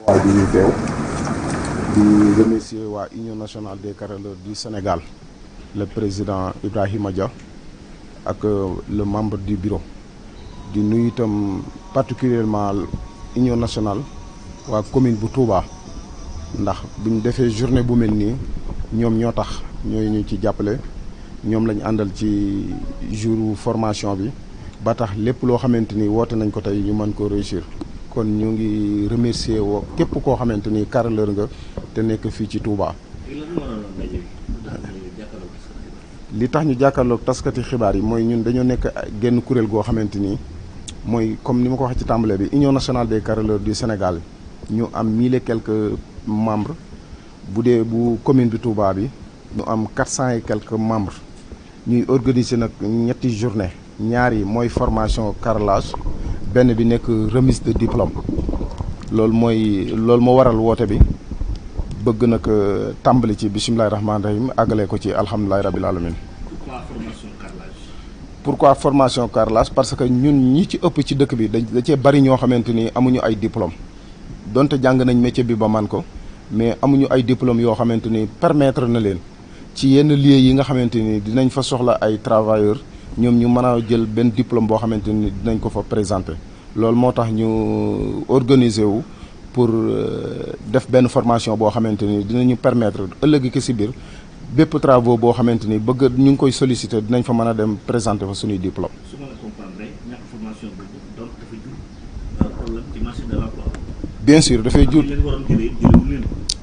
waaye di ñu teew di remercier waa Union nationale des carreleurs du Sénégal le président Ibrahima Dia ak le membre du bureau di nuyu itam particulièrement Union nationale waa commune bu Touba ndax buñ defee journée bu mel nii ñoom ñoo tax ñooy ñu ci jàppale ñoom lañ àndal ci jour formation bi ba tax lépp loo xamante ni woote nañ ko tey ñu mën ko réussir kon ñu ngi remercier woo képp koo xamante ni carreleur nga te nekk fii ci Touba. li tax ñu jàkkaarloog taskati xibaar yi mooy ñun dañoo nekk genn kuréel goo xamante ni mooy comme ni ma ko waxee ci tàmbale bi Union nationale des carreleurs du Sénégal ñu am 1000 et quelques membres bu dee bu commune bi Touba bi ñu am 400 et quelques membres ñuy organiser nag ñetti journée ñaar yi mooy formation carrelage benn bi nekk remise de diplôme loolu moo waral woote bi bëgg nag tàmbali ci bisimilahi rahmaani rahim àggalee ko ci alhamdulilahi rabil alamin. Pourquoi formation carrelage parce que ñun ñi ci ëpp ci dëkk bi da cee bari ñoo xamante ni amuñu ay diplôme donte jàng nañ métier bi ba man ko mais amuñu ay diplôme yoo xamante ni permettre na leen ci yenn lieux yi nga xamante ni dinañ fa soxla ay travailleurs ñoom ñu mën a jël benn diplôme boo xamante ni dinañ ko fa présenter loolu moo tax ñu organiser wu pour def benn formation boo xamante ni dinañu permettre ëllëg ki si biir bépp travaux boo xamante ni bëgg ñu ngi koy solliciter dinañ fa mën a dem présenter fa suñuy diplôme. su ma la comprendre ñàkk formation boobu donc dafa jur problème ci marché de l'emploi. bien sûr dafay jur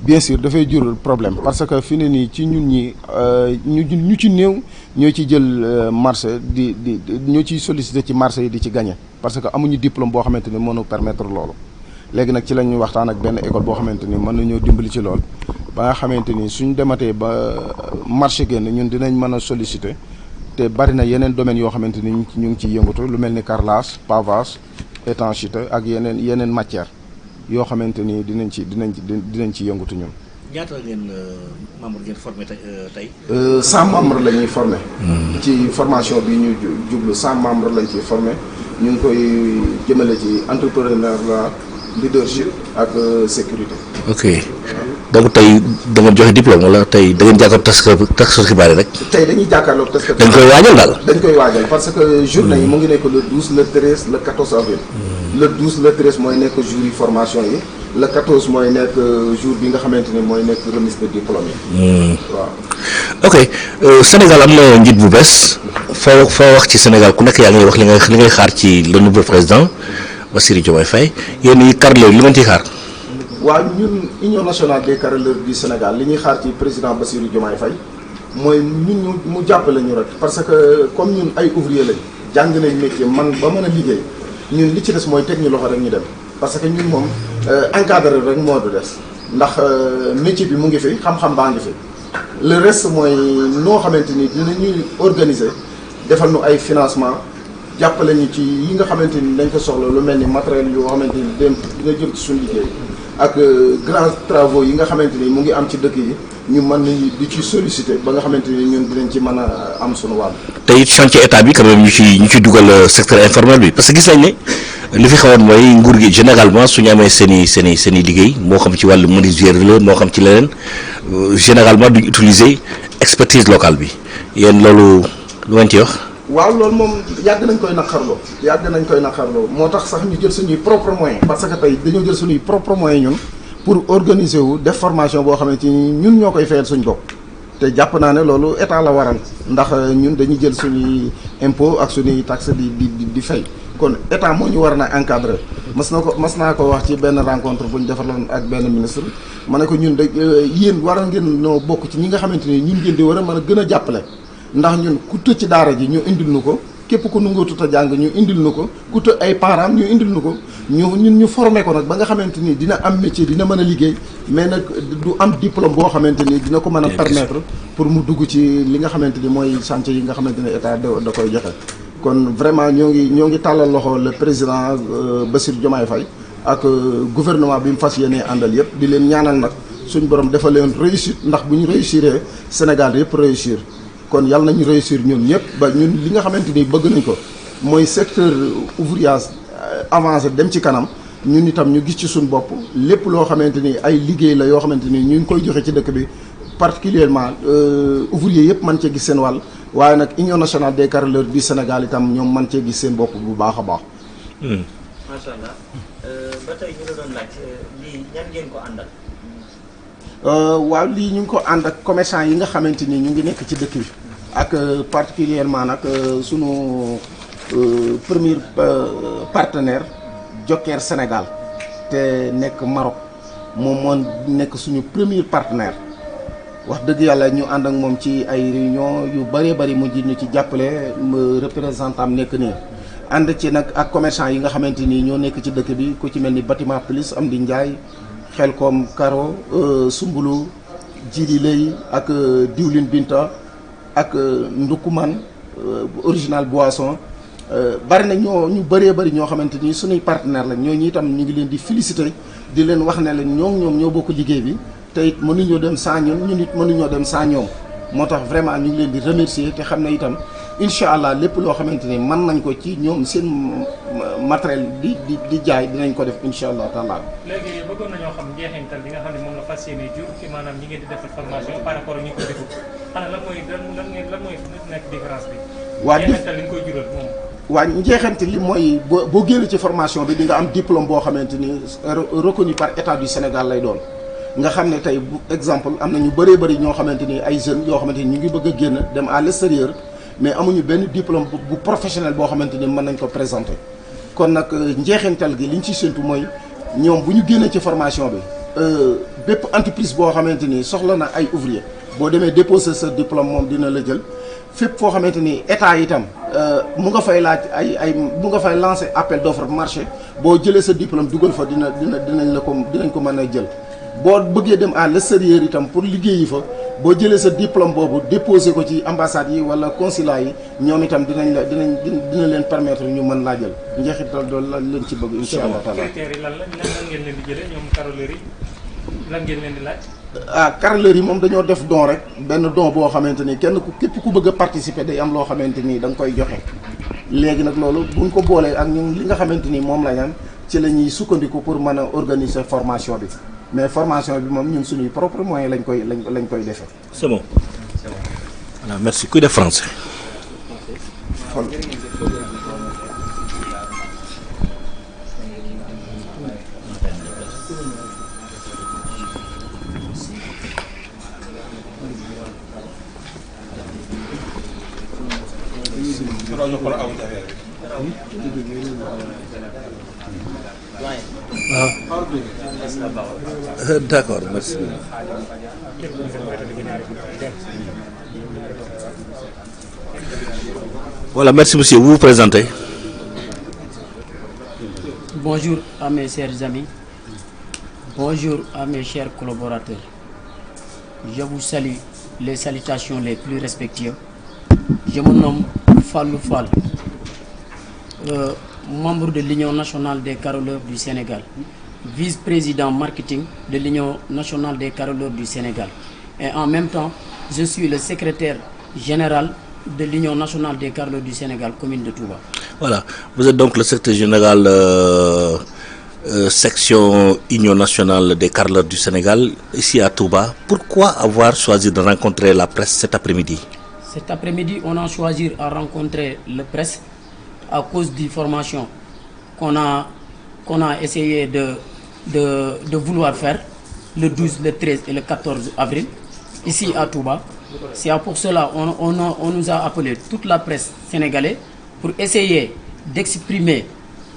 bien sûr dafay jur problème parce que fi ne nii ci ñun ñi ñu ci néew ñoo ci jël marché di ñoo ciy solliciter ci marché yi di ci gagner parce que amuñu diplôme boo xamante ni mënu permettre loolu. léegi nag ci la ñuy waxtaan ak benn école boo xamante ni mën nañoo dimbali ci lool ba nga xamante ni suñ dematee ba marché génn ñun dinañ mën a solliciter te bari na yeneen domaines yoo xamante ni ñu ngi ciy yëngatu lu mel ni carrelage pavage étanchéité ak yeneen matière yoo xamante ni dinañ ci yëngatu ñun. ñaata ngeen membre ngeen formé tey. 100 membres la ñuy formé. ci formation bi ñu jublu 100 membres lañ ciy formé ñu ngi koy jëmale ci entrepreneuriat leadership ak sécurité. ok donc tey da ngeen joxe diplôme wala tey da ngeen jàkkaarloog taskatu xibaar yi rek. tey dañuy jàkkaarloog taskatu. dañ koy waajal daal. dañ koy waajal parce que journée yi mu ngi nekk le 12 le 13 le 14 avril. le 12 le 13 mooy nekk jour yi formation yi le 14 mooy nekk jour bi nga xamante ni mooy nekk remise de diplôme yi. waaw. ok Sénégal am na njiit bu bees foo wax ci Sénégal ku nekk yaa ngi wax li ngay xaar ci le nouveau président Bassirou Diomaye Faye yéen ñi carreleurs li ngeen ciy xaar. waaw ñun Union nationale des carreleurs du Sénégal li ñuy xaar ci président Bassirou Diomaye Faye mooy ñun mu jàppale ñu rek parce que comme ñun ay ouvrier lañ jàng nañ métier man ba mën a liggéey ñun li ci des mooy teg ñu loxo rek ñu dem parce que ñun moom encadré rek moo du des ndax métier bi mu ngi fi xam-xam baa ngi fi le reste mooy noo xamante ni dinañuy organiser defal nu ay financement jàppale ñu ci yi nga xamante ni dañ ko soxla lu mel ni matériel yoo xamante ni dina jëm ci suñu liggéey ak grands travaux yi nga xamante ni mu ngi am ci dëkk yi ñu mën nañu di ci solliciter ba nga xamante ni ñun dinañ ci mën a am suñu wàll. te it chantier état bi quand même ñu ci dugal secteur informel bi parce que gis nañ ne li fi xawoon mooy nguur gi généralement suñu amee seen i liggéey moo xam ci wàllu menuisier la moo xam ci leneen généralement duñ utiliser expertise locale bi yéen loolu lu ngeen ci wax. waaw loolu moom yàgg nañ koy naqarloo moo tax sax ñu jël suñuy propre moyen parce que tey dañoo jël suñuy propre moyen ñun pour organiser wu def formation boo xamante ni ñun ñoo koy fayal suñ bopp te jàpp naa ne loolu état la waral ndax ñun dañuy jël suñuy impôt ak suñuy taxe di fay kon état moo ñu war na encadrer mas naa ko wax ci benn rencontre bu ñu defaloon ak benn ministre ma ne ko ñun de yéen war ngeen noo bokk ci ñi nga xamante ni ñun ngeen di war a mën a gën a jàppale ndax ñun ku tëj ci daara ji ñu indil nu ko képp ku nangootu a jàng ñu indil nu ko ku tëj ay parents ñu indil nu ko ñun ñu formé ko nag ba nga xamante ni dina am métier dina mën a liggéey mais nag du am diplôme boo xamante ni dina ko mën a permettre pour mu dugg ci li nga xamante ni mooy chantier yi nga xamante ni état da koy joxe. kon vraiment ñoo ngi tàllal loxo le président Bassirou Diomaye Faye ak gouvernement bi mu fas yéenee àndal yëpp di leen ñaanal nag suñ borom defal leen réussite ndax bu ñu réussiree Sénégal yëpp réussir kon yàlla nañu réussir ñun ñëpp ba ñun li nga xamante ni bëgg nañ ko mooy secteur ouvrage avancé dem ci kanam ñun itam ñu gis ci suñ bopp lépp loo xamante ni ay liggéey la yoo xamante ni ñu ngi koy joxe ci dëkk bi particulièrement ouvrier yëpp man cee gis seen wàll waaye nag Union nationale des carreleurs du Sénégal itam ñoom man cee gis seen bopp bu baax a baax. macha allah ba tey ñu la doon laaj lii ñan ngeen ko àndal. waaw lii ñu ngi ko ànd ak commerçant yi nga xamante ni ñu ngi nekk ci dëkk bi ak particulièrement nag sunu premier partenaire Joker Sénégal te nekk Maroc moom moo nekk suñu premier partenaire wax dëgg yàlla ñu ànd ak moom ci ay réunion yu bëree bëri mu ji ñu ci jàppale représentant am nekk nii ànd ci nag ak commerçant yi nga xamante ni ñoo nekk ci dëkk bi ku ci mel ni bâtiment plus am di njaay Xelkom Karo Sumbulu Jili Lay ak Diwlin Binta ak Ndukuman original boisson bari na ñu bëree bëri ñoo xamante ni suñuy partenaire la ñooñu itam ñu ngi leen di féliciter di leen wax ne leen ñoom ñoo bokk liggéey bi te it mënuñoo dem sans ñun it mënuñoo dem sans ñoom moo tax vraiment ñu ngi leen di remercier te xam ne itam incha allah lépp loo xamante ni mën nañ ko ci ñoom seen matériel di jaay dinañ ko def incha allah taala. léegi bëggoon nañoo xam njeexintal bi nga xam ne moom la fas yéene jur ci maanaam ñi ngeen di defal formation par rapport ak ñi ko defut xanaa lan mooy nekk différence bi. waa njeexintal li ñu koy jural moom. waa njeexante li mooy boo génn ci formation bi di nga am diplôme boo xamante ni reconnu par état du Sénégal lay doon nga xam ne tey bu exemple am na ñu bëree bëri ñoo xamante ni ay jeunes yoo xamante ni ñu ngi bëgg a génn dem à l'extérieur mais amuñu benn diplôme bu professionnel boo xamante ni mën nañ ko présenter kon nag njeexintal gi li ñu ciy séntu mooy ñoom bu ñu génnee ci formation bi bépp entreprise boo xamante ni soxla na ay ouvrier boo demee déposer sa diplôme moom dina la jël fépp foo xamante ni état itam mu nga fay laaj mu nga fay lancer appel d'offre marché boo jëlee sa diplôme dugal fa dinañ ko mën a jël boo bëggee dem à l'extérieur itam pour liggéeyi fa boo jëlee sa diplôme boobu déposé ko ci ambassade yi wala consulat yi ñoom itam dina leen permettre ñu mën laa jël njeexital doolu la leen ci bëgg incha allah taala. critères yi lan ngeen leen di jëlee ñoom carreleurs yi lan ngeen leen di laaj. carreleurs yi moom dañoo def don rek benn don boo xamante ni képp ku bëgg a participer day am loo xamante ni da nga koy joxe léegi nag loolu buñ ko boolee ak ñun li nga xamante ni moom la ñaan ci la ñuy sukkandiku pour mën a organiser formation bi mais formation bi moom ñun suñuy propre moyen lañ koy defee. c'est bon. Voilà, merci. Kuy def français. D'accord, merci. Voilà, merci monsieur. Vous vous présentez. Bonjour à mes chers amis. Bonjour à mes chers collaborateurs. Je vous salue les salutations les plus respectueuses. Je me nomme Fallou Fall, membre de l'Union nationale des carreleurs du Sénégal, vice-président marketing de l'Union nationale des carreleurs du Sénégal. Et en même temps, je suis le secrétaire général de l'Union nationale des carreleurs du Sénégal, commune de Touba. Voilà, vous êtes donc le secrétaire général section Union nationale des carreleurs du Sénégal, ici à Touba. Pourquoi avoir choisi de rencontrer la presse cet après-midi? Cet après-midi, on a choisi à rencontrer la presse à cause des formations qu'on a essayé de vouloir faire le 12, le 13 et le 14 avril ici à Touba. C'est pour cela on nous a appelé toute la presse sénégalaise pour essayer d'exprimer,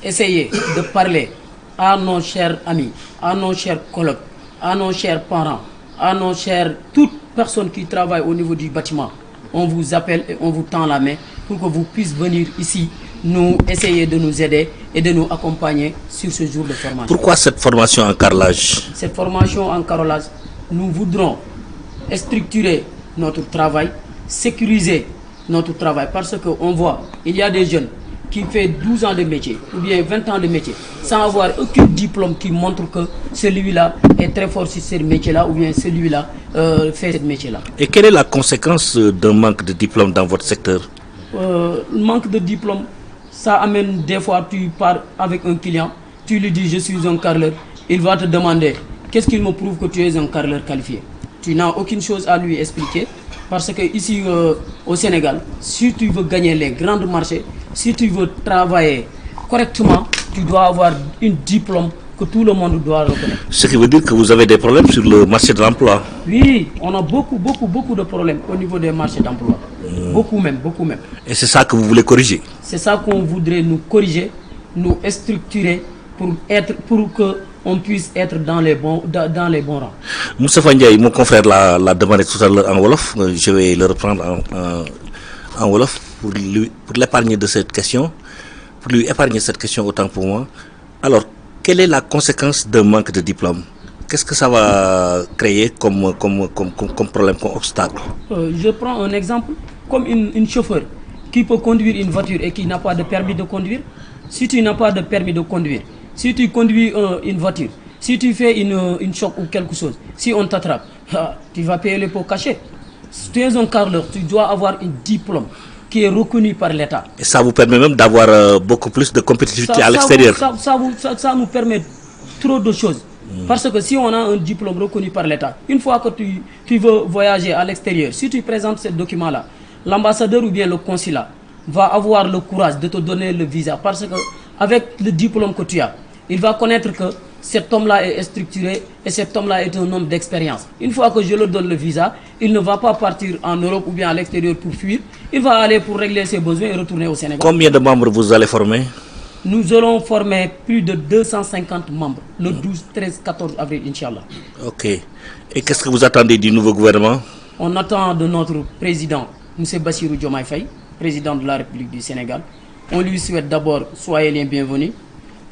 essayer de parler à nos chers amis, à nos chers collègues, à nos chers parents, à nos chers toutes personnes qui travaillent au niveau du bâtiment. On vous appelle et on vous tend la main pour que vous puissiez venir ici nous essayer de nous aider et de nous accompagner sur ce jour de formation. Pourquoi cette formation en carrelage? Cette formation en carrelage, nous voudrons structurer notre travail, sécuriser notre travail parce qu'on voit, il y a des jeunes qui fait 12 ans de métier ou bien 20 ans de métier sans avoir aucun diplôme qui montre que celui-là est très fort sur ce métier-là ou bien celui-là fait ce métier-là. Et quelle est la conséquence d'un manque de diplôme dans votre secteur? Manque de diplôme, ça amène des fois, tu pars avec un client, tu lui dis je suis un carreleur, il va te demander qu'est-ce qu'il me prouve que tu es un carreleur qualifié. Tu n'as aucune chose à lui expliquer parce que ici au Sénégal, si tu veux gagner les grands marchés, si tu veux travailler correctement, tu dois avoir un diplôme que tout le monde doit reconnaître. Ce qui veut dire que vous avez des problèmes sur le marché de l'emploi. Oui, on a beaucoup de problèmes au niveau des marchés d'emploi. Beaucoup même. Et c'est ça que vous voulez corriger? C'est ça qu'on voudrait nous corriger, nous structurer pour que on puisse être dans les bons rangs. Moustapha Ndiaye, mon confrère l'a demandé tout à l'heure en Wolof. Je vais le reprendre en Wolof pour l'épargner de cette question, pour lui épargner cette question autant pour moi. Alors, quelle est la conséquence d'un manque de diplôme? Qu'est-ce que ça va créer comme problème, comme obstacle? Je prends un exemple, comme une chauffeur qui peut conduire une voiture et qui n'a pas de permis de conduire. Si tu n'as pas de permis de conduire, si tu conduis une voiture, si tu fais une choc ou quelque chose, si on t'attrape, tu vas payer les pots cachés. Si tu es un carreleur, tu dois avoir un diplôme qui est reconnu par l'État. Et ça vous permet même d'avoir beaucoup plus de compétitivité à l'extérieur. Ça nous permet trop de choses. Parce que si on a un diplôme reconnu par l'État, une fois que tu veux voyager à l'extérieur, si tu présentes ce document-là, l'ambassadeur ou bien le consulat va avoir le courage de te donner le visa. Parce que avec le diplôme que tu as, il va connaître que cet homme-là est structuré et cet homme-là est un homme d'expérience. Une fois que je lui donne le visa, il ne va pas partir en Europe ou bien à l'extérieur pour fuir. Il va aller pour régler ses besoins et retourner au Sénégal. Combien de membres vous allez former? Nous allons former plus de 250 membres le 12, 13, 14 avril, Inch'Allah. Ok. Et qu'est-ce que vous attendez du nouveau gouvernement? On attend de notre président, M. Bassirou Diomaye Faye, président de la République du Sénégal. On lui souhaite d'abord, soyez les bienvenus,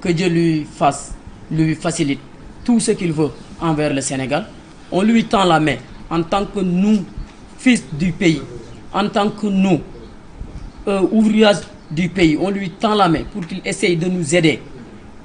que Dieu lui facilite tout ce qu'il veut envers le Sénégal. On lui tend la main en tant que nous, fils du pays, en tant que nous, ouvriers du pays. On lui tend la main pour qu'il essaye de nous aider.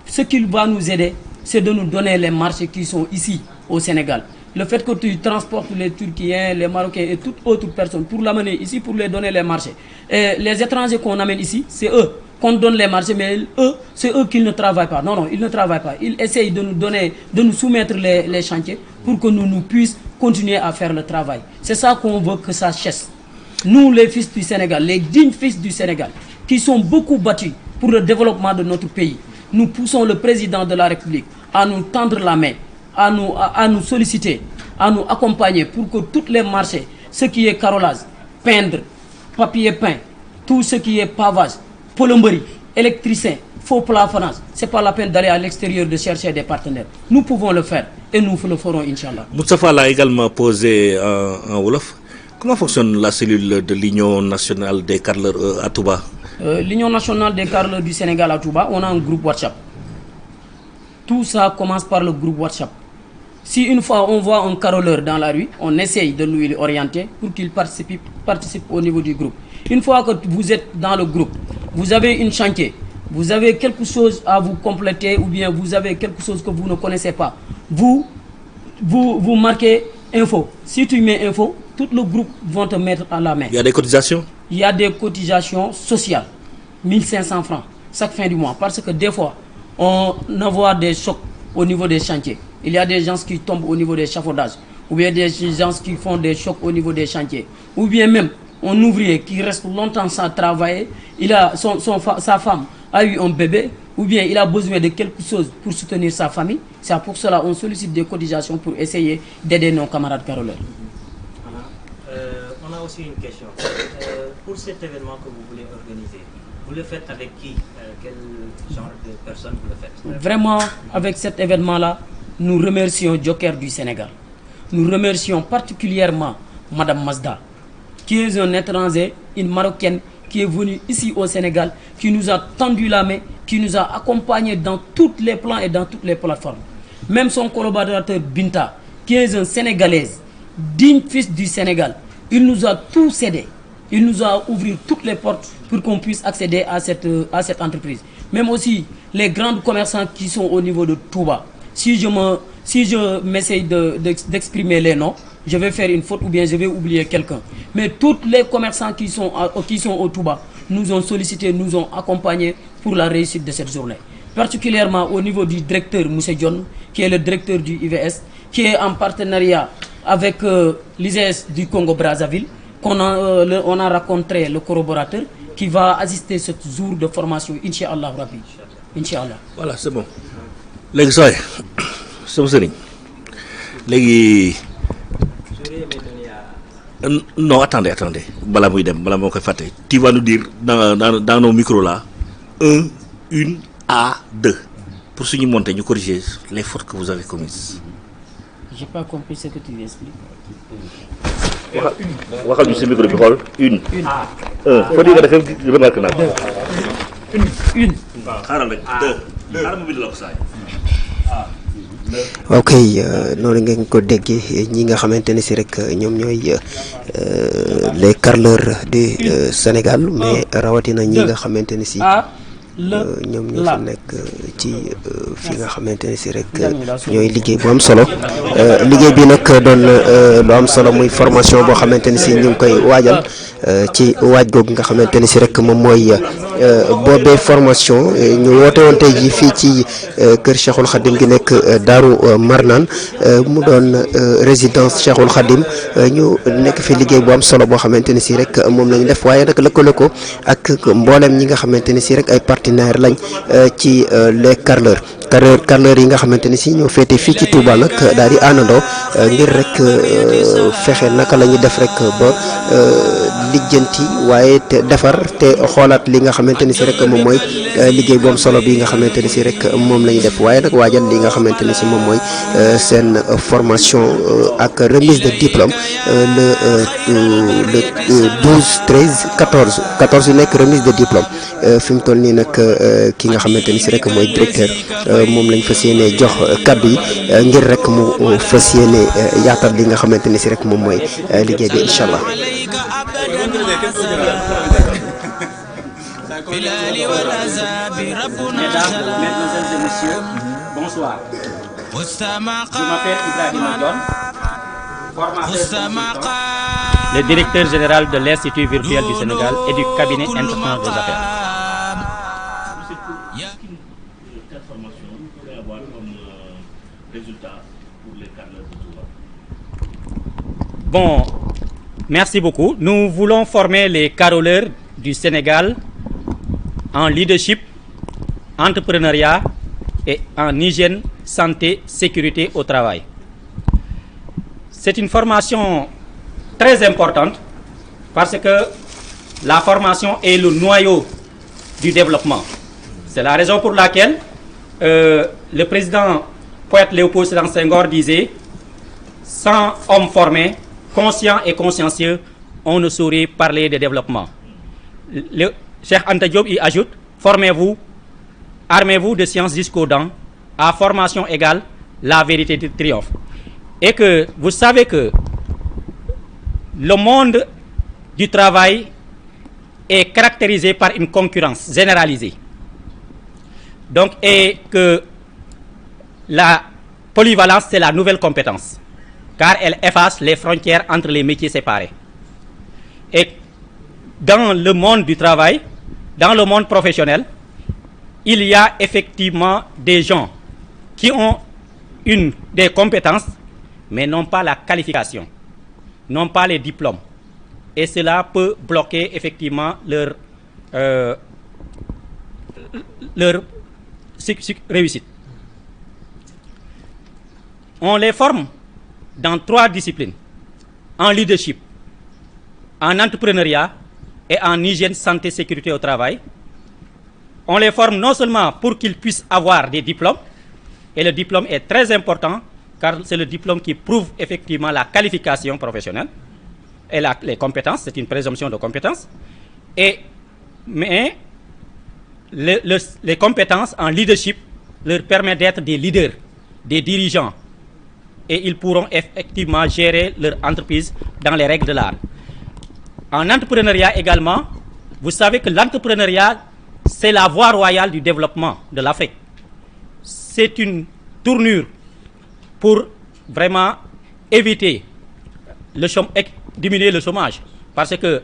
Ce qu'il va nous aider, c'est de nous donner les marchés qui sont ici au Sénégal. Le fait que tu transportes les Turquiens, les Marocains et toute autre personne pour l'amener ici, pour leur donner les marchés. Et les étrangers qu'on amène ici, c'est eux qu'on donne les marchés, mais eux, c'est eux qui ne travaillent pas. Non, ils ne travaillent pas. Ils essayent de nous donner, de nous soumettre les chantiers pour que nous puissions continuer à faire le travail. C'est ça qu'on veut que ça cesse. Nous, les fils du Sénégal, les dignes fils du Sénégal, qui sont beaucoup battus pour le développement de notre pays, nous poussons le président de la République à nous tendre la main, à nous solliciter, à nous accompagner pour que tous les marchés, ce qui est carrelage, peindre, papier peint, tout ce qui est pavage, plomberie, électricien, faux plafonnage, ce n'est pas la peine d'aller à l'extérieur de chercher des partenaires. Nous pouvons le faire et nous le ferons, Inch'Allah. Moustapha l'a également posé en Wolof. Comment fonctionne la cellule de l'Union nationale des carreleurs à Touba? L'Union nationale des carreleurs du Sénégal à Touba, on a un groupe WhatsApp. Tout ça commence par le groupe WhatsApp. Si une fois on voit un carreleur dans la rue, on essaye de lui orienter pour qu'il participe au niveau du groupe. Une fois que vous êtes dans le groupe, vous avez une chantier, vous avez quelque chose à vous compléter ou bien vous avez quelque chose que vous ne connaissez pas, vous marquez info. Si tu mets info, tout le groupe va te mettre à la main. Il y a des cotisations? Il y a des cotisations sociales, 1500 francs chaque fin du mois. Parce que des fois, on envoie des chocs au niveau des chantiers. Il y a des gens qui tombent au niveau des échafaudages, ou bien des gens qui font des chocs au niveau des chantiers, ou bien même un ouvrier qui reste longtemps sans travailler, sa femme a eu un bébé, ou bien il a besoin de quelque chose pour soutenir sa famille. C'est pour cela qu'on sollicite des cotisations pour essayer d'aider nos camarades carreleurs. On a aussi une question. Pour cet événement que vous voulez organiser, vous le faites avec qui? Quel genre de personnes vous le faites? Vraiment, avec cet événement-là, nous remercions Joker du Sénégal. Nous remercions particulièrement Madame Mazda, qui est un étranger, une Marocaine, qui est venue ici au Sénégal, qui nous a tendu la main, qui nous a accompagnés dans tous les plans et dans toutes les plateformes. Même son collaborateur Binta, qui est un Sénégalais, digne fils du Sénégal, il nous a tout cédé. Il nous a ouvert toutes les portes pour qu'on puisse accéder à cette entreprise. Même aussi les grands commerçants qui sont au niveau de Touba. Si je m'essaye d'exprimer les noms, je vais faire une faute ou bien je vais oublier quelqu'un. Mais tous les commerçants qui sont au Touba nous ont sollicité, nous ont accompagnés pour la réussite de cette journée. Particulièrement au niveau du directeur Moussa Dione, qui est le directeur du IVS, qui est en partenariat avec l'ISES du Congo-Brazzaville, on a rencontré le corroborateur qui va assister ce jour de formation, Inch'Allah Rabbi. Inch'Allah. Voilà, c'est bon. Léegi sooy sama sëriñ léegi non attendez balaa muy dem balaa moo koy fàtte tu vas nous dire dans nos micros là 1 1 A 2 pour suñu monter ñu corriger les fautes que vous avez commises. J'ai pas compris ce que tu expliques. waxal ñu si micro bi xool une faute yi nga defee remarque naa ko. Une. xaaral rek 2 xaaral ma bind la ko saay. ok noonu ngeen ko déggee ñi nga xamante ne si rek ñoom ñooy les carleurs du Sénégal mais rawatina ñi nga xamante ne si ñoom ñoo fi nekk ci fi nga xamante ne si rek ñooy liggéey bu am solo liggéey bi nag doon lu am solo muy formation boo xamante ne si ñu ngi koy waajal ci waaj googu nga xamante ne si rek moom mooy boobee formation ñu woote woon tey jii fii ci kër Cheikhul Khadim gi nekk Daaru Marnaan mu doon résidence Cheikhul Khadim ñu nekk fi liggéey bu am solo boo xamante ne si rek moom lañu def waaye nag lëkkale ko ak mboolem ñi nga xamante ne si rek ay partenaires lañ ci les carleurs yi nga xamante ne si ñoo féete fii ci Touba nag daal di àndandoo ngir rek fexe naka la ñuy def rek ba lijjanti waaye te defar te xoolaat li nga xamante ni si rek moom mooy liggéey bu am solo bi nga xamante ni si rek moom la ñuy def waaye nag waajal li nga xamante ni si moom mooy seen formation ak remise de diplôme le 12 13 14 yu nekk remise de diplôme fi mu toll nii nag ki nga xamante ni si rek mooy directeur moom lañ fas yéene jox kaddu yi ngir rek mu fas yéene yaatal li nga xamante ni si rek moom mooy liggéey bi incha allah. Mesdames et messieurs, bonsoir. Je m'appelle Ibrahima Dione, formateur le directeur général de l'Institut virtuel du Sénégal et du cabinet international des affaires. Quelle formation vous pouvez avoir comme résultat pour les carleurs de Touba? Bon, merci beaucoup. Nous voulons former les caroleurs du Sénégal en leadership, entrepreneuriat et en hygiène, santé, sécurité au travail. C'est une formation très importante parce que la formation est le noyau du développement. C'est la raison pour laquelle le président poète Léopold Sédar Senghor disait « Sans hommes formés, conscients et consciencieux, on ne saurait parler de développement. » Le Cheikh Anta Diop y ajoute « Formez-vous, armez-vous de sciences jusqu'aux dents, à formation égale, la vérité triomphe. » Et que vous savez que le monde du travail est caractérisé par une concurrence généralisée. Donc, et que la polyvalence, c'est la nouvelle compétence, car elle efface les frontières entre les métiers séparés. Et dans le monde du travail, dans le monde professionnel, il y a effectivement des gens qui ont des compétences, mais n'ont pas la qualification, n'ont pas les diplômes. Et cela peut bloquer effectivement leur réussite. On les forme dans 3 disciplines, en leadership, en entrepreneuriat et en hygiène, santé, sécurité au travail. On les forme non seulement pour qu'ils puissent avoir des diplômes, et le diplôme est très important car c'est le diplôme qui prouve effectivement la qualification professionnelle et les compétences, c'est une présomption de compétence. Mais les compétences en leadership leur permettent d'être des leaders, des dirigeants, et ils pourront effectivement gérer leur entreprise dans les règles de l'art. En entrepreneuriat également, vous savez que l'entrepreneuriat, c'est la voie royale du développement de l'Afrique. C'est une tournure pour vraiment éviter diminuer le chômage. Parce que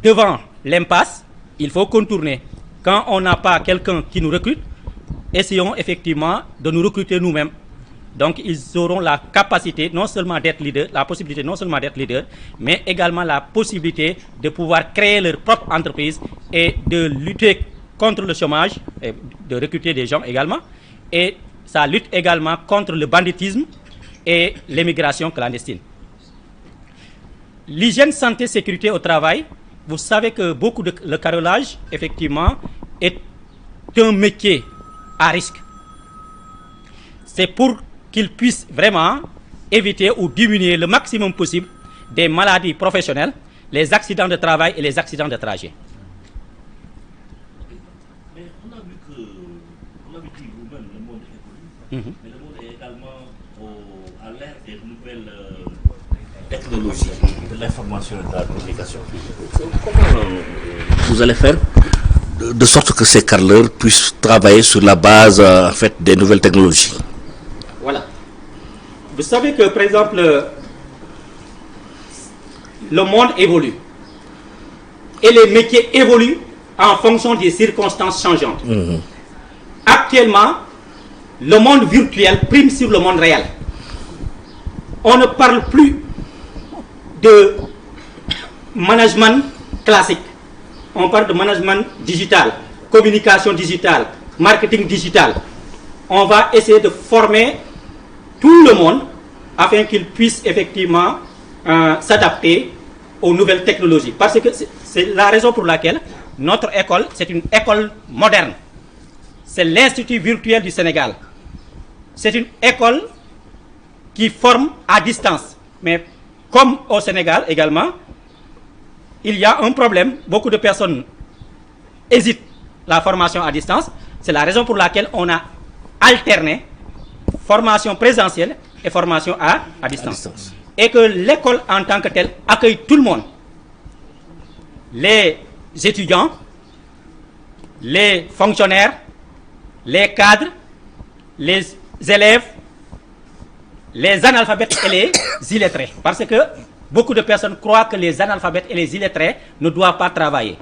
devant l'impasse, il faut contourner. Quand on n'a pas quelqu'un qui nous recrute, essayons effectivement de nous recruter nous-mêmes. Donc ils auront la capacité non seulement d'être leader, la possibilité non seulement d'être leader, mais également la possibilité de pouvoir créer leur propre entreprise et de lutter contre le chômage, et de recruter des gens également. Et ça lutte également contre le banditisme et l'immigration clandestine. L'hygiène, santé, sécurité au travail, vous savez que le carrelage, effectivement, est un métier à risque. C'est pour qu'ils puissent vraiment éviter ou diminuer le maximum possible des maladies professionnelles, les accidents de travail et les accidents de trajet. Mais on a vu dit vous-même, le monde évolue, mais le monde est également à l'ère des nouvelles technologies de l'information et de la communication. Comment vous allez faire de sorte que ces carreleurs puissent travailler sur la base en fait, des nouvelles technologies? Voilà. Vous savez que, par exemple, le monde évolue. Et les métiers évoluent en fonction des circonstances changeantes. Actuellement, le monde virtuel prime sur le monde réel. On ne parle plus de management classique. On parle de management digital, communication digitale, marketing digital. On va essayer de former tout le monde afin qu'il puisse effectivement s'adapter aux nouvelles technologies. Parce que c'est la raison pour laquelle notre école, c'est une école moderne. C'est l'Institut virtuel du Sénégal. C'est une école qui forme à distance. Mais comme au Sénégal également, il y a un problème. Beaucoup de personnes hésitent la formation à distance. C'est la raison pour laquelle on a alterné formation présentielle et formation à distance. Et que l'école en tant que telle accueille tout le monde. Les étudiants, les fonctionnaires, les cadres, les élèves, les analphabètes et les illettrés. Parce que beaucoup de personnes croient que les analphabètes et les illettrés ne doivent pas travailler,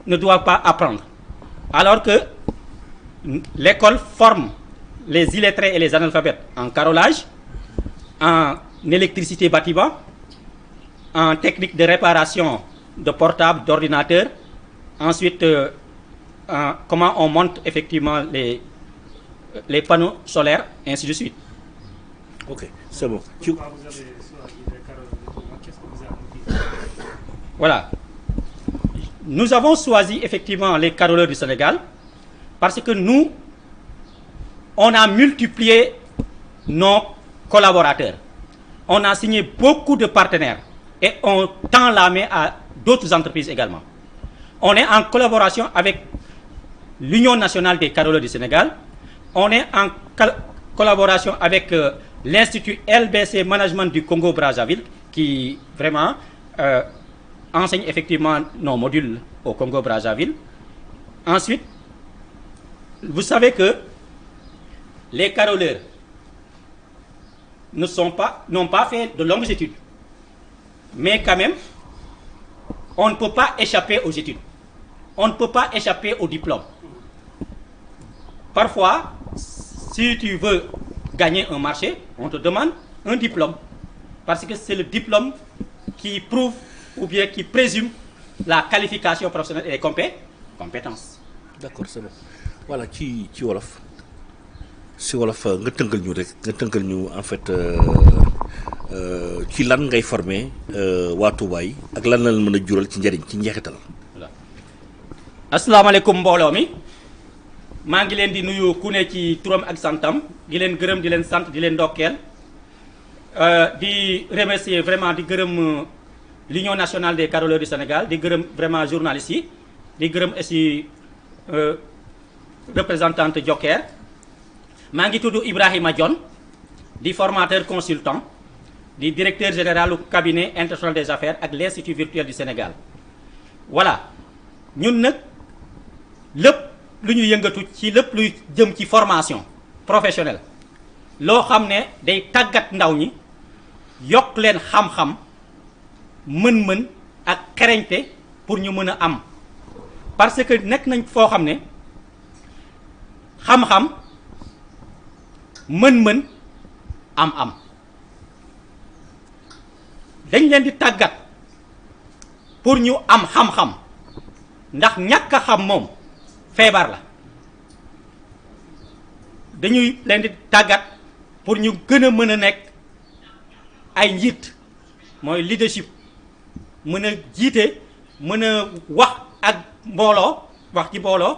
ne doivent pas apprendre. Alors que l'école forme les illettrés et les analphabètes en carrelage, en électricité bâtiment, en technique de réparation de portables, d'ordinateurs, ensuite comment on monte effectivement les panneaux solaires, ainsi de suite. Ok, c'est bon. Voilà. Nous avons choisi effectivement les carreleurs du Sénégal parce que nous, on a multiplié nos collaborateurs. On a signé beaucoup de partenaires et on tend la main à d'autres entreprises également. On est en collaboration avec l'Union nationale des carreleurs du Sénégal. On est en collaboration avec l'Institut LBC Management du Congo-Brazzaville qui vraiment enseigne effectivement nos modules au Congo-Brazzaville. Ensuite, vous savez que les carreleurs n'ont pas fait de longues études. Mais quand même, on ne peut pas échapper aux études. On ne peut pas échapper au diplôme. Parfois, si tu veux gagner un marché, on te demande un diplôme. Parce que c'est le diplôme qui prouve ou bien qui présume la qualification professionnelle et les compétences. D'accord, c'est bon. Voilà, ci wolof si wolof nga tënkal ñu en fait ci lan ngay former waa Touba yi ak lan la mën a jural ci njëriñ ci njeexital. asalaamaaleykum mbooloo mi maa ngi leen di nuyu ku ne ci turam ak santam di leen gërëm di leen sant di leen ndokkeel di remercier vraiment di gërëm l'Union nationale des carreleurs du Sénégal di gërëm vraiment journalistes yi di gërëm aussi représentante Joker. maa ngi tudd Ibrahima Dione di formateur consultant di directeur général du cabinet international des affaires ak l'Institut virtuel du Sénégal. Voilà, ñun nag lépp lu ñu yëngatu ci lépp luy jëm ci formation professionnelle loo xam ne day tàggat ndaw ñi yokk leen xam-xam mën-mën ak xereñte pour ñu mën a am parce que nekk nañ foo xam ne xam-xam mën-mën am dañ leen di tàggat pour ñu am xam-xam ndax ñàkk a xam moom feebar la dañuy leen di tàggat pour ñu gën a mën a nekk ay njiit mooy leadership mën a jiite mën a wax ak mbooloo wax ci mbooloo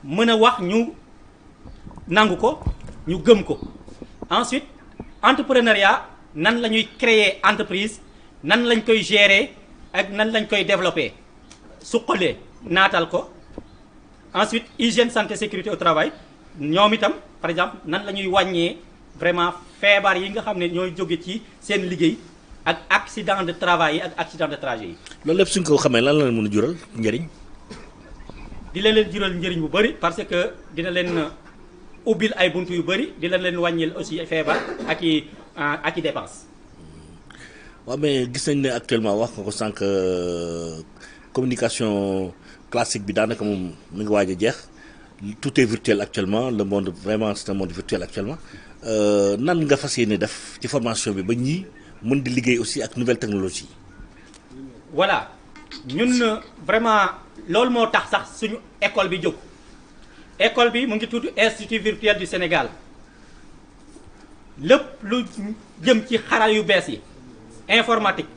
mën a wax ñu nangu ko ñu gëm ko ensuite entrepreneuriat nan la ñuy créer entreprise nan lañ koy gérer ak nan lañ koy développer suqalee naatal ko ensuite hygiène santé sécurité au travail ñoom itam par exemple nan la ñuy wàññee vraiment feebar yi nga xam ne ñooy jóge ci seen liggéey ak accident de travail yi ak accident de trajet yi. loolu lépp suñ ko xamee lan la leen mën a jural njëriñ. di leen jural njëriñ bu bëri parce que dina leen ubbil ay buntu yu bëri dina leen wàññil aussi feebar ak i dépense. waaw mais gis nañ ne actuellement wax nga ko sànq communication classique bi daanaka moom mi ngi waaj a jeex tout est virtuel actuellement le monde vraiment c'est un monde virtuel actuellement nan nga fas yéene def ci formation bi ba ñii mën di liggéey aussi ak nouvelle technologie. voilà ñun vraiment loolu moo tax sax suñu école bi jóg école bi mu ngi tudd Institut virtuel du Sénégal lépp lu jëm ci xaral yu bees yi informatique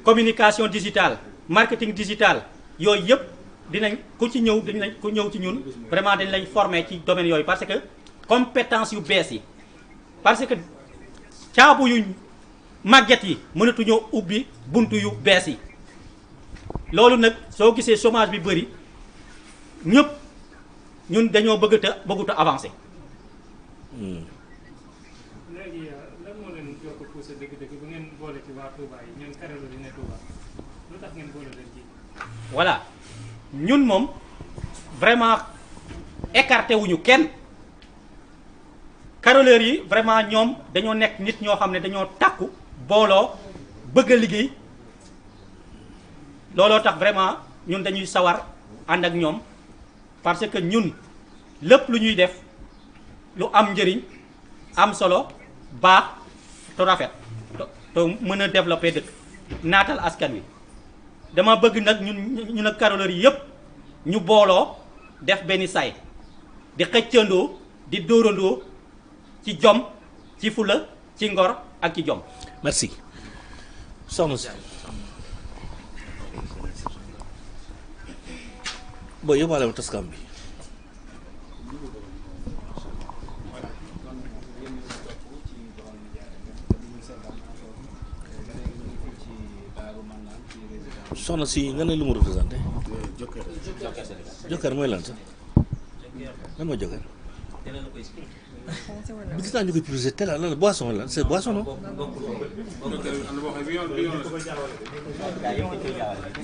communication digitale marketing digital yooyu yëpp dinañ ku ci ñëw ku ñëw ci ñun vraiment dañ lañ former ci domaine yooyu parce que compétence yu bees yi parce que caabu yu màgget yi mënatuñoo ubbi buntu yu bees yi loolu nag soo gisee chômage bi bëri ñëpp ñun dañoo bëggut a avancer. léegi lan moo leen yokk poussé dëgg-dëgg bu ngeen boole ci waa Touba yi ñoom Karelo yi ne Touba lu tax ngeen boole leen ci. voilà ñun moom vraiment écarté wuñu kenn caroleurs yi vraiment ñoom dañoo nekk nit ñoo xam ne dañoo takku booloo bëgg a liggéey looloo tax vraiment ñun dañuy sawar ànd ak ñoom parce que ñun lépp lu ñuy def lu am njëriñ am solo baax te rafet te mën a développer dëkk naatal askan wi dama bëgg nag ñun ak caroleurs yi yëpp ñu booloo def benn say di xëccandoo di dóorandoo ci jom ci fula ci ngor ak ci jom. merci soxna si booy yóbbaale ma taskam bi. soxna si nga ne lu mu représenté. Joker mooy lan sax lan mooy Joker. bi gis naa ñu koy publicité teel a lan la boisson la c'est boisson non.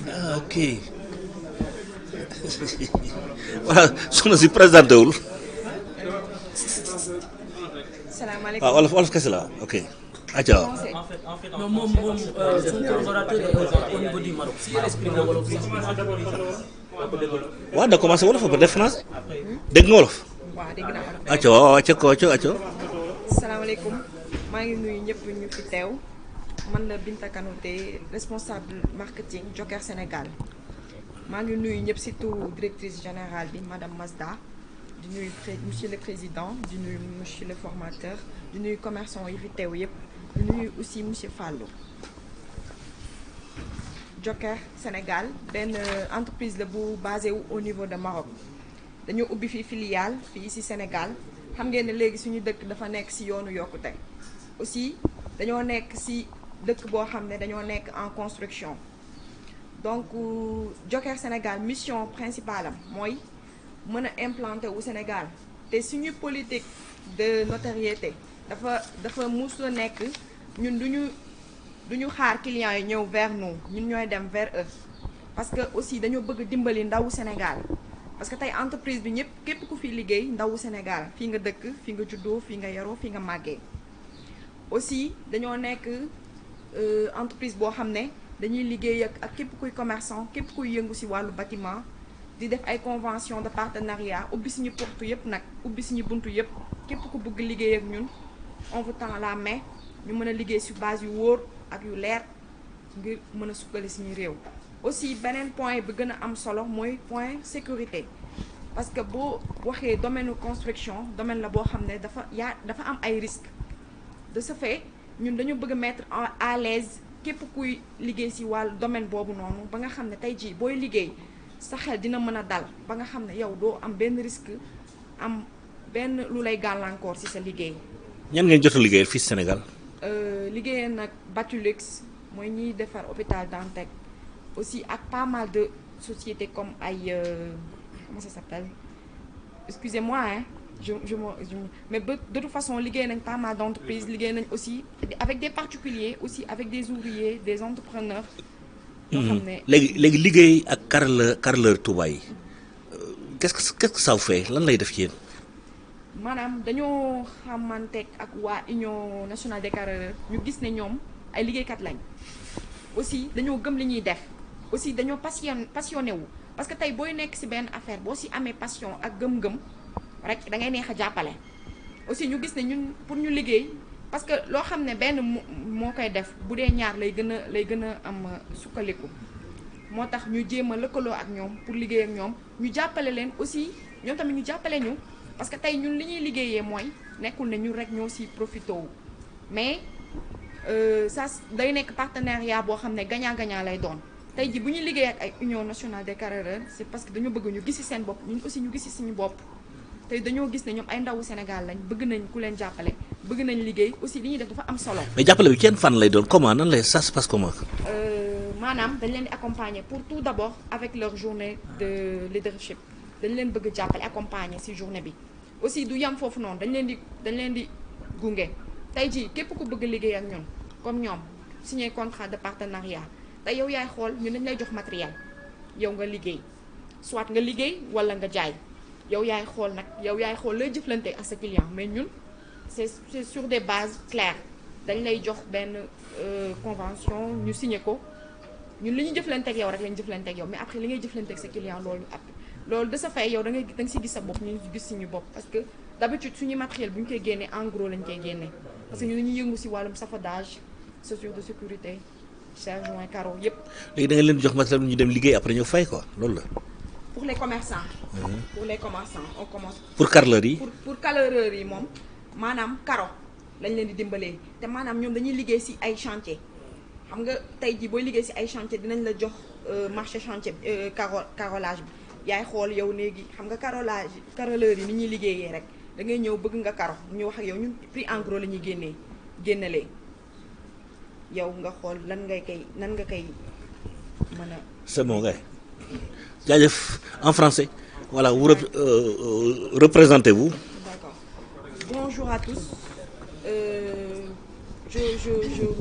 ah ok voilà soxna si présenté wul. salaamaaleykum ah wolof kese la ok. acca non moom suñu collaborateur au niveau du Maroc si expliqué wolof waaw da commencé wolof ba def France dégg nga wolof. waaw dégg naa wolof. acca waaw acca ko acca. salaamaaleykum maa ngi nuyu ñëpp ñu fi teew man la Binta Kanouté responsable marketing Joker Sénégal maa ngi nuyu ñëpp surtout directrice générale bi madame Mazda di nuyu monsieur le président di nuyu monsieur le formateur di nuyu commerçant yi fi teew yëpp di nuyu aussi monsieur Fallou. Joker Sénégal benn entreprise la bu basé wu au niveau de Maroc dañoo ubbi fii filiale fii ci Sénégal xam ngeen ne léegi suñu dëkk dafa nekk ci yoonu yokkute aussi dañoo nekk ci dëkk boo xam ne dañoo nekk en construction donc Joker Sénégal mission principale am mooy mën a implanter wu Sénégal te suñu politique de notoriété dafa mus a nekk ñun duñu xaar clients yi ñëw vers nous ñun ñooy dem vers eux parce que aussi dañoo bëgg dimbali ndawu Sénégal parce que tey entreprise bi ñëpp képp ku fi liggéey ndawu Sénégal fii nga dëkk fii nga juddoo fii nga yaroo fii nga màggee aussi dañoo nekk entreprise boo xam ne dañuy liggéey ak képp kuy commerçant képp kuy yëngu ci wàllu bâtiment di def ay convention de partenariat ubbi suñu porte yëpp nag ubbi suñu buntu yëpp képp ku bëgg liggéey ak ñun on vous tend la main ñu mën a liggéey sur base yu wóor ak yu leer ngir mën a sukkali suñu réew. aussi beneen point bi gën a am solo mooy point sécurité parce que boo waxee domaine construction domaine la boo xam ne dafa am ay risques de ce fait ñun dañu bëgg a mettre à l'aise képp kuy liggéey ci wàllu domaine boobu noonu ba nga xam ne tey jii booy liggéey sa xel dina mën a dal ba nga xam ne yow doo am benn risque am benn lu lay gàllankoor ci sa liggéey. ñan ngeen jot a liggéeyal fii Sénégal. liggéeyal nag Batulux mooy ñiy defar hôpital Dantec aussi ak pas mal de sociétés comme ay comment ça s'appelle excusez-moi hein mais de toute façon liggéey nañ pas mal d'entreprises liggéey nañ aussi avec des particuliers aussi avec des ouvriers des entrepreneurs. yoo xam ne léegi liggéey ak carreleur Touba yi qu'est-ce que ça vous fait lan lay def ci yéen. maanaam dañoo xamanteeg ak waa Union nationale des carreleurs ñu gis ne ñoom ay liggéeykat lañ aussi dañoo gëm li ñuy def aussi dañoo passionné wu parce que tey booy nekk ci benn affaire boo ci amee passion ak gëm-gëm rek da ngay neex a jàppale aussi ñu gis ne ñun pour ñu liggéey parce que loo xam ne benn moo koy def bu dee ñaar lay gën a am sukkaliku moo tax ñu jéem a lëkkaloo ak ñoom pour liggéey ak ñoom ñu jàppale leen aussi ñoom tamit ñu jàppale ñu parce que tey ñun li ñuy liggéeyee mooy nekkul ne ñun rek ñoo ci profité wu mais ça day nekk partenariat boo xam ne gagnant-gagnant lay doon tey ji bu ñu liggéey ak ay Union nationale des carreleurs c'est parce que dañoo bëgg ñu gis ci seen bopp ñun aussi ñu gis ci suñu bopp tey dañoo gis ne ñoom ay ndawu Sénégal lañ bëgg nañ ku leen jàppale bëgg nañ liggéey aussi li ñuy def dafa am solo. mais jàppale bi kenn fan lay doon comment nan lay ça se passe comment. maanaam dañ leen di accompagner pour tout d'abord avec leur journée de leadership dañ leen bëgg jàppale accompagner ci journée bi aussi du yam foofu noonu dañ leen di gunge tey jii képp ku bëgg liggéey ak ñun comme ñoom signer contrat de partenariat tey yow yaay xool ñun dañ lay jox matériel yow nga liggéey soit nga liggéey walla nga jaay. yow yaay xool lay jëflante ak sa client mais ñun c'est sur des bases claires dañ lay jox benn convention ñu signé ko ñun li ñu jëflante ak yow rek lañ jëflante ak yow mais après li ngay jëflante ak sa client loolu de sa fay yow da nga ci gis sa bopp ñu gis suñu bopp parce que d'habitude suñu matériel bu ñu koy génnee en gros lañ koy génnee parce que ñu dañuy yëngu ci wàllum saphadage chaussures de sécurité serre-joint carreaux yépp. léegi da nga leen jox matériel ñu dem liggéey après ñu fay quoi loolu la. pour les commerçants. pour les commerçants on commence. pour carreleurs yi. pour carreleurs yi moom maanaam caro lañ leen di dimbalee te maanaam ñoom dañuy liggéey ci ay chantier xam nga tey jii booy liggéey ci ay chantier dinañ la jox marché chantier carrelage bi yaay xool yow léegi xam nga carreleurs yi ni ñuy liggéeyee rek da ngay ñëw bëgg nga caro ñu wax ak yow ñun prix en gros la ñuy génnelee yow nga xool nan nga koy mën a. c'est bon gars. jaajëf en français voilà vous représentez-vous. D'accord. Bonjour à tous.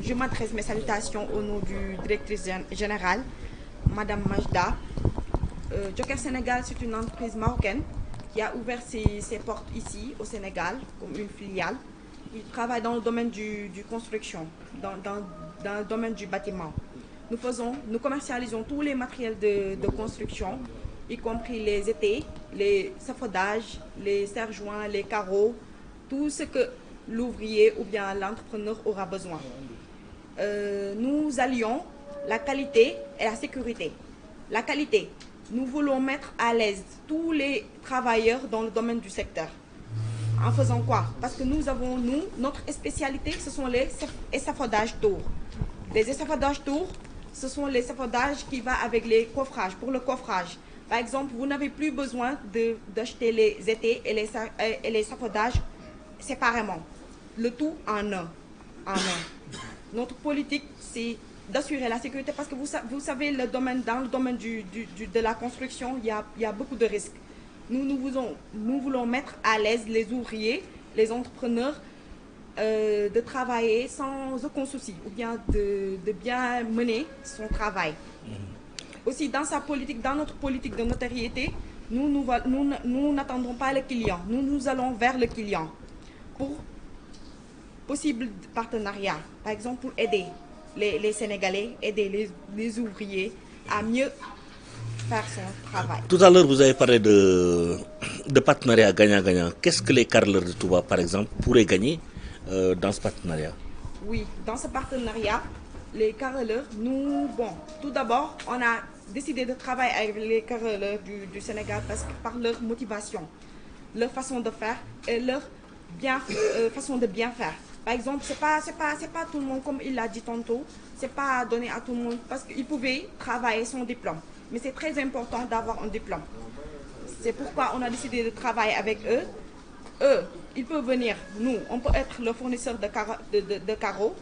Je m'adresse mes salutations au nom du directrice générale Madame Majda. Joker Sénégal, c'est une entreprise marocaine qui a ouvert ses portes ici au Sénégal comme une filiale. Il travaille dans le domaine du construction, dans le domaine du bâtiment. Nous commercialisons tous les matériels de construction, y compris les étais, les safadages, les serre-joints, les carreaux, tout ce que l'ouvrier ou bien l'entrepreneur aura besoin. Nous allions la qualité et la sécurité. La qualité, nous voulons mettre à l'aise tous les travailleurs dans le domaine du secteur. En faisant quoi? Parce que notre spécialité, ce sont les échafaudages tours. Les échafaudages tours, ce sont les échafaudages qui vont avec les coffrages. Pour le coffrage, par exemple, vous n'avez plus besoin d'acheter les étais et les échafaudages séparément. Le tout en un. Notre politique, c'est d'assurer la sécurité parce que vous savez, dans le domaine de la construction, il y a beaucoup de risques. Nous voulons mettre à l'aise les ouvriers, les entrepreneurs, de travailler sans aucun souci ou bien de bien mener son travail. Aussi, dans sa politique, dans notre politique de notoriété, nous n'attendons pas le client. Nous allons vers le client pour possible partenariat. Par exemple, pour aider les Sénégalais, aider les ouvriers à mieux faire son travail. Tout à l'heure, vous avez parlé de partenariat gagnant-gagnant. Qu'est-ce que les carreleurs de Touba, par exemple, pourraient gagner dans ce partenariat? Oui, dans ce partenariat, les carreleurs, tout d'abord, on a décidé de travailler avec les carreleurs du Sénégal parce que par leur motivation, leur façon de faire et leur façon de bien faire. Par exemple, c'est pas tout le monde, comme il l'a dit tantôt, c'est pas donné à tout le monde parce qu'ils pouvaient travailler sans diplôme. Mais c'est très important d'avoir un diplôme. C'est pourquoi on a décidé de travailler avec eux. Eux, ils peuvent venir, nous, on peut être le fournisseur de carreaux,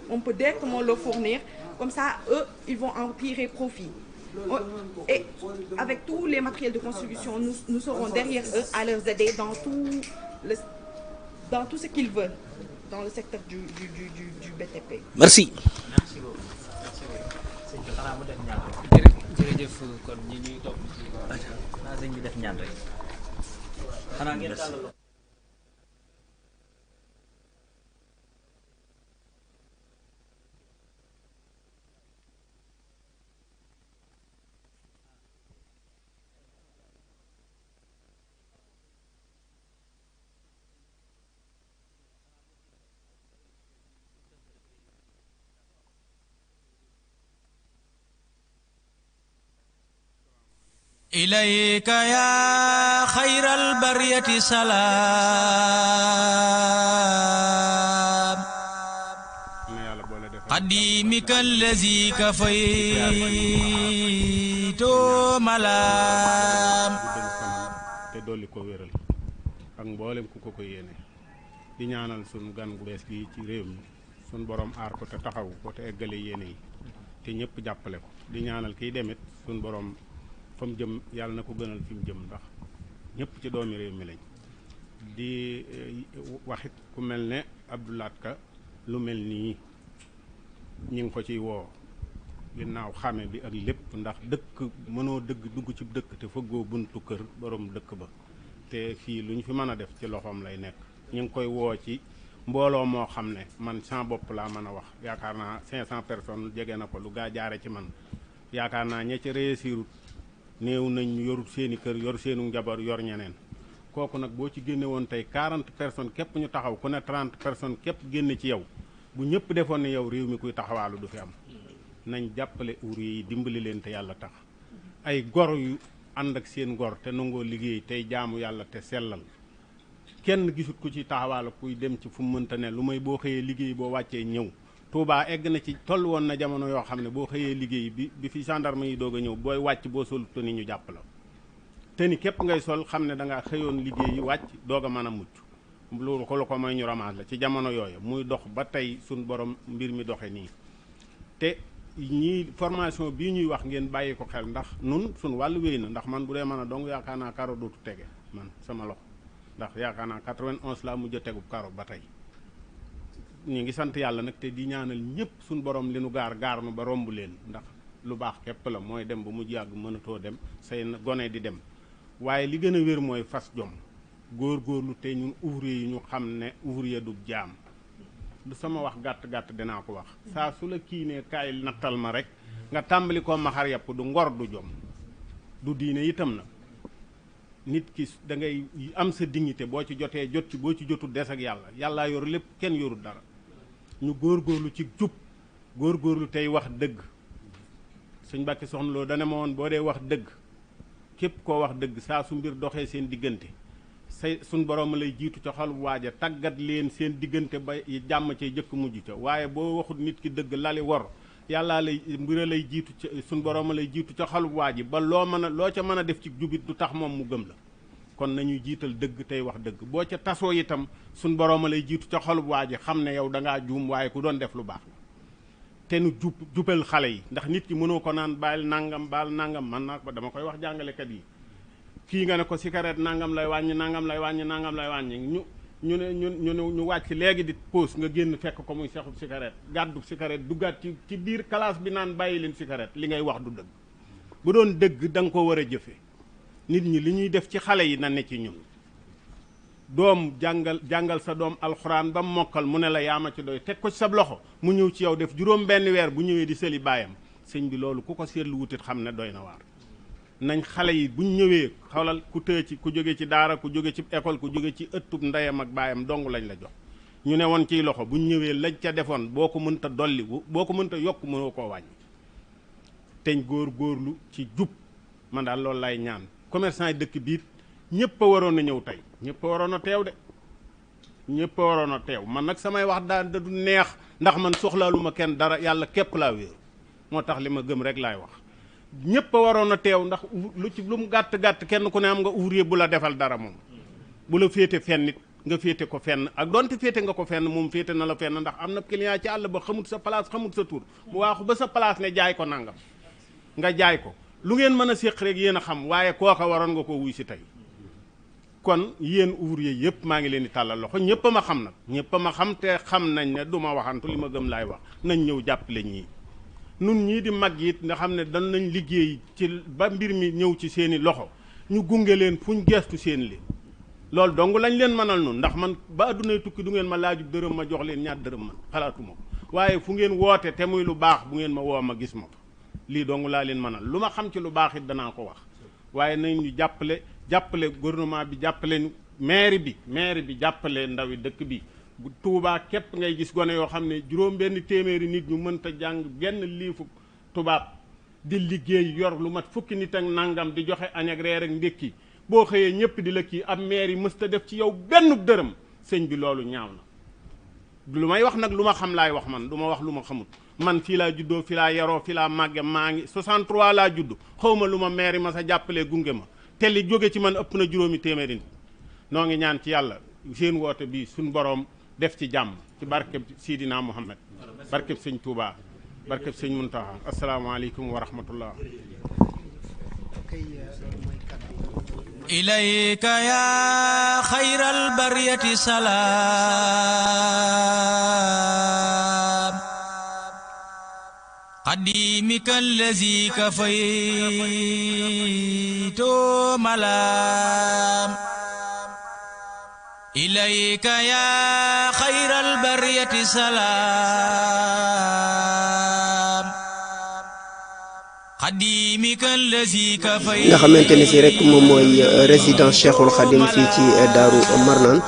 on peut directement le fournir, comme ça, eux, ils vont en tirer profit. Et avec tous les matériels de construction, nous serons derrière eux à leur aider dans tout ce qu'ils veulent, dans le secteur du BTP. Merci. Merci beaucoup. jërëjëf kon ñi ñuy topp ci naa sëñ bi def ñaan rek xanaa ngeen tàllal إليك يا خير البرية سلام قديمك الذي كفيت ملام te dolli ko wéral ak mboolem ku ko yéene di ñaanal sunu gan gu bees gi ci réew mi sunu borom aar ko te taxaw ko te eggale yéene yi te ñëpp jàppale ko di ñaanal kiy demit sunu borom fa mu jëm yàlla na ko gënal fi mu jëm ndax ñëpp ci doomi réew mi lañ di waxit ku mel ne Abdou Lahad Ka lu mel nii ñi ngi ko ciy woo ginnaaw xame bi ak lépp ndax dëkk mënoo dugg ci dëkk te fëggoo buntu kër borom dëkk ba te fii lu ñu fi mën a def ci loxoom lay nekk ñu ngi koy woo ci mbooloo moo xam ne man sans bopp laa mën a wax yaakaar naa 500 personnes jege na ko lu gaa jaare ci man yaakaar naa ña ci réussirut néew nañ yorut seeni kër yor seenu njaboot yor ñeneen kooku nag boo ci génne woon tey 40 personnes képp ñu taxaw ku ne 30 personnes képp génne ci yow bu ñëpp defoon ne yow réew mi kuy taxawaalu du fi am nañ jàppale ouvrier yi dimbali leen te yàlla tax ay gor yu ànd ak seen gor te nangoo liggéey tey jaamu yàlla te sellal kenn gisut ku ci taxawaalu kuy dem ci fu mu mënta ne lu may boo xëyee liggéey boo wàccee ñëw Touba egg na ci toll woon na jamono yoo xam ne boo xëyee liggéey bi fi gendarme yi doog a ñëw booy wàcc boo sol te ni ñu jàpp la te ni képp ngay sol xam ne da nga xëyoon liggéey yi wàcc doog a mën a mucc loolu ko la ko may ñu ramasse la ci jamono yooyu muy dox ba tey suñ borom mbir mi doxe nii te ñii formation bii ñuy wax ngeen bàyyi ko xel ndax nun suñ wàllu wéy na ndax man bu dee mën a dong yaakaar naa karo dootu tege man sama loxo ndax yaakaar naa 91 laa mujj a tegub karo ba tey ñu ngi sant yàlla nag te di ñaanal ñëpp suñ borom li nu gaar nu ba romb leen ndax lu baax képp la mooy dem ba mujj yàgg mënatoo dem say gone di dem waaye li gën a wér mooy fas jom góorgóorlu te ñun ouvrier yi ñu xam ne ouvrier du jaam du sama wax gàtt dinaa ko wax saa su la kii ne kaay nattal ma rek nga tàmbali ko maxar yàpp du ngor du jom du diine itam na nit ki da ngay am sa dignité boo ci jotee jot ci boo ci jotul des ak yàlla yàllaa yor lépp kenn yorul dara ñu góorgóorlu ci jub góorgóorlu tey wax dëgg suñ Mbàkke Soxna Lo dana ma woon boo dee wax dëgg képp koo wax dëgg saa su mbir doxee seen diggante suñ borom lay jiitu ca xol waaja tàggat leen seen diggante ba jàmm cay jëkk mujj ca waaye boo waxut nit ki dëgg lali wor yàllaa lay mbira lay jiitu ca suñ borom lay jiitu ca xol waaji ba loo ca mën a def ci jubit du tax moom mu gëm la kon nañuy jiital dëgg tey wax dëgg boo ca tasoo itam suñ borom lay jiitu ca xol waaji xam ne yow dangaa juum waaye ku doon def lu baax la te nu jubal xale yi ndax nit ki mënoo ko naan baal nangam man naa ko dama koy wax jàngalekat yi kii nga ne ko cigarette nangam lay wàññi ñu wàcc léegi di pause nga génn fekk ko muy sexub cigarette gàddu cigarette duggaat ci biir classe bi naan bàyyi leen cigarette li ngay wax du dëgg bu doon dëgg da nga ko war a jëfe nit ñi li ñuy def ci xale yi na ne ci ñun doom jàngal sa doom alxuraan ba mokkal mu ne la yaama ci doy teg ko ci sab loxo mu ñëw ci yow def juróom benn weer bu ñëwee di sëli baayam sëñ bi loolu ku ko seetlu wutit xam ne doy na waar nañ xale yi buñ ñëwee xawlal ku tëye ci ku jóge ci daara ku jóge ci école ku jóge ci ëttub ndeyam ak baayam dong lañ la jox ñu ne woon ciy loxo buñ ñëwee lañ ca defoon boo ko mënta dolli boo ko mënta yokk mënoo koo wàññi teñ góorlu ci jub man daal loolu lay ñaan commerçant yi dëkk biit ñëpp a waroon a ñëw tey ñëpp a waroon a teew de ñëpp a waroon a teew man nag samay wax daal da du neex ndax man soxlaaluma kenn dara yàlla képp laa wéeru moo tax li ma gëm rek laay wax ñëpp a waroon a teew ndax lu mu gàtt kenn ku ne am nga ouvrier bu la defal dara moom bu la féete fenn nit nga féete ko fenn ak donte féete nga ko fenn moom féete na la fenn ndax am na client ci àll ba xamut sa place xamut sa tur mu waaxu ba sa place ne jaay ko nangam nga jaay ko lu ngeen mën a séq rek yéen a xam waaye kooka waroon nga ko wuy si tey kon yéen ouvrier yëpp maa ngi leen di tàllal loxo ñëpp a ma xam nag ñëpp a ma xam te xam nañ ne du ma waxantu li ma gëm laay wax nañ ñëw jàppale ñii nun ñii di mag it nga xam ne dan nañ liggéey ci ba mbir mi ñëw ci seeni loxo ñu gunge leen fu ñu geestu seen leen loolu dong lañ leen mënal noonu ndax man ba addunay tukki du ngeen ma laajub dërëm ma jox leen ñaar dërëm man xalaatuma ko waaye fu ngeen woote te muy lu baax bu ngeen ma woo ma gis ma ko lii dong laa leen mënal lu ma xam ci lu baax it danaa ko wax waaye nañ ñu jàppale gouvernement bi jàppale ñu maire bi jàppale ndawi dëkk bi bu Tuubaa képp ngay gis gone yoo xam ne juróom benn téeméeri nit ñu mënta jàng genn liifu tubaab di liggéey yor lu mat fukki nit ak nangam di joxe añ ak reer ak ndékki boo xëyee ñëpp di la kii ab maire yi mësta def ci yow benn dërëm sëñ bi loolu ñaaw na lu may wax nag lu ma xam laay wax man du ma wax lu ma xamut man fii laa juddoo fii laa yaroo fii laa màgge maa ngi 63 laa judd xaw ma lu ma maire yi ma sa jàppalee gunge ma te li jóge ci man ëpp na juróomi téeméeri nit noo ngi ñaan ci yàlla seen woote bi suñ boroom def ci jàmm ci barkeb Sidina Muhammad barkeb sëñ Touba barkeb sëñ Muntaxa asalaamaaleykum wa rahmatullah ilayka ya xayral bariyati salaam qadimika allazi kafaytu malaam ilayka ya xayral bariyati salaam nga xamante ni si rek moom mooy résidence Cheikhul Khadim fii ci Daaru Marnaan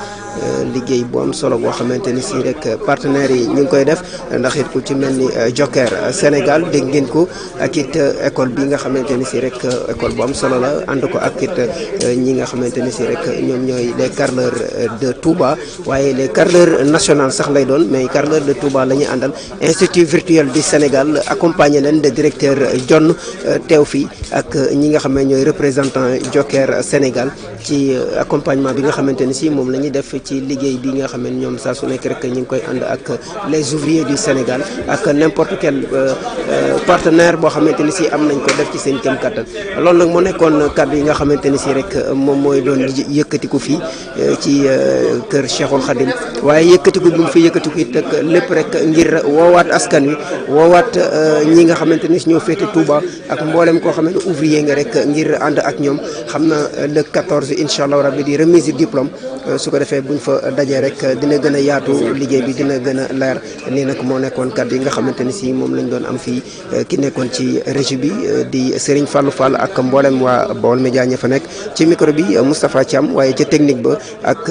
liggéey bu am solo boo xamante ni si rek partenaires yi ñu ngi koy def ndax it ku ci mel ni Joker Sénégal dégg ngeen ko ak it école bi nga xamante ni si rek école bu am solo la ànd ko ak it ñi nga xamante ni si rek ñoom ñooy les carreleurs de Touba waaye les carreleurs national sax lay doon mais carreleurs de Touba la ñuy àndal institut virtuel du Sénégal accompagné leen de directeur John teew fii ak ñi nga xam ne ñooy représentant Joker Sénégal ci accompagnement bi nga xamante ni si moom la ñuy def ci liggéey bi nga xam ne ñoom saa su nekk rek ñu ngi koy ànd ak les ouvriers du Sénégal ak n'importe quel partenaire boo xamante ni si am nañ ko def ci seen kem kattan loolu nag moo nekkoon kàddu yi nga xamante ni si rek moom mooy doon yëkkatiku fii ci kër Cheikhul Khadim waaye yëkkatiku bi mu fi yëkkatiku it ak lépp rek ngir woowaat askan wi woowaat ñi nga xamante ni si ñoo féete Touba ak mboolem koo xam ne ouvrier nga rek ngir ànd ak ñoom xam na le 14 incha allah rabbi di remise du diplôme su ko defee buñ fa dajee rek dina gën a yaatu liggéey bi dina gën a leer nii nag moo nekkoon kàddu yi nga xamante ni si moom lañ doon am fii ki nekkoon ci régie bi di Serigne Fallou Fall ak mboolem waa Baol Média ña fa nekk ci micro bi Moustapha Thiam waaye ca technique ba ak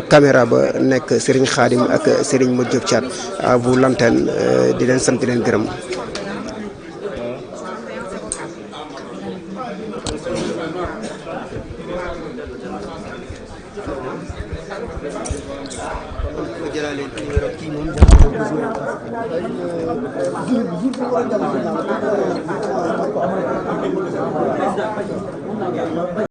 caméra ba nekk Serigne Khadim ak Serigne Modou Diop Thiat à vous l'antenne di leen sant di leen gërëm.